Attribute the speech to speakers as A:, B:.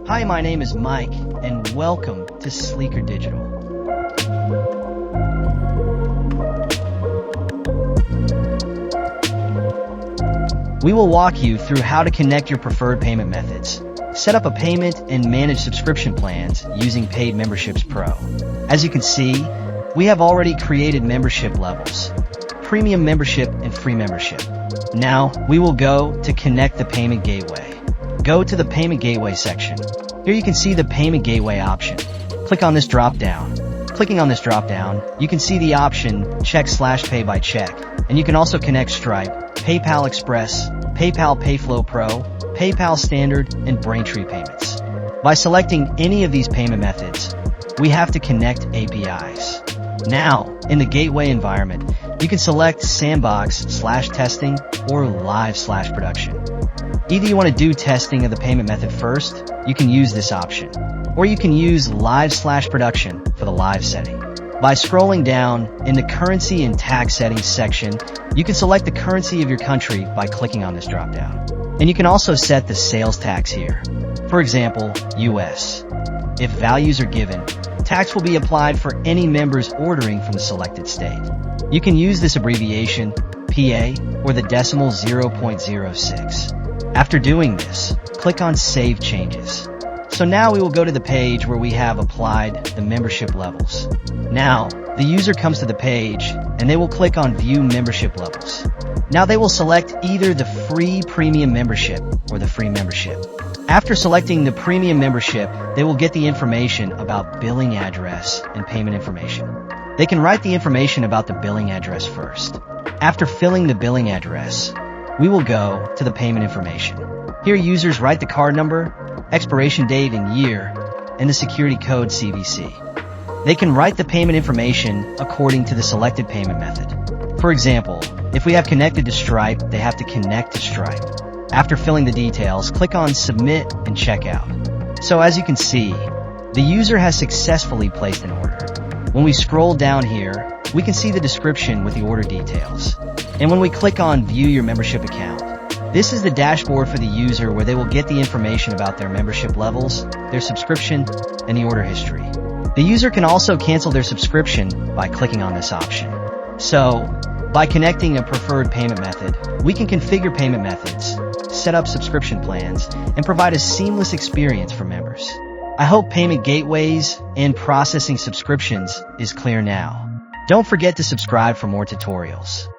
A: Hi, my name is Mike, and welcome to Sleekr Digital. We will walk you through how to connect your preferred payment methods, set up a payment, and manage subscription plans using Paid Memberships Pro. As you can see, we have already created membership levels, premium membership and free membership. Now, we will go to connect the payment gateway. Go to the payment gateway section. Here you can see the payment gateway option. Click on this drop-down. Clicking on this drop-down, you can see the option check/pay by check, and you can also connect Stripe, PayPal Express, PayPal PayFlow Pro, PayPal Standard, and Braintree payments. By selecting any of these payment methods, we have to connect APIs. Now, in the gateway environment, you can select sandbox/testing or live/production. Either you want to do testing of the payment method first, you can use this option, or you can use live/production for the live setting. By scrolling down in the currency and tax settings section, you can select the currency of your country by clicking on this dropdown. And you can also set the sales tax here. For example, US. If values are given, tax will be applied for any members ordering from the selected state. You can use this abbreviation, PA, or the decimal 0.06. After doing this, click on Save Changes. So now we will go to the page where we have applied the membership levels. Now, the user comes to the page and they will click on View Membership Levels. Now they will select either the free premium membership or the free membership. After selecting the premium membership, they will get the information about billing address and payment information. They can write the information about the billing address first. After filling the billing address, we will go to the payment information. Here users write the card number, expiration date and year, and the security code CVC. They can write the payment information according to the selected payment method. For example, if we have connected to Stripe, they have to connect to Stripe. After filling the details, click on Submit and Checkout. So as you can see, the user has successfully placed an order. When we scroll down here, we can see the description with the order details. And when we click on View Your Membership Account, this is the dashboard for the user where they will get the information about their membership levels, their subscription, and the order history. The user can also cancel their subscription by clicking on this option. So, by connecting a preferred payment method, we can configure payment methods, set up subscription plans, and provide a seamless experience for members. I hope payment gateways and processing subscriptions is clear now. Don't forget to subscribe for more tutorials.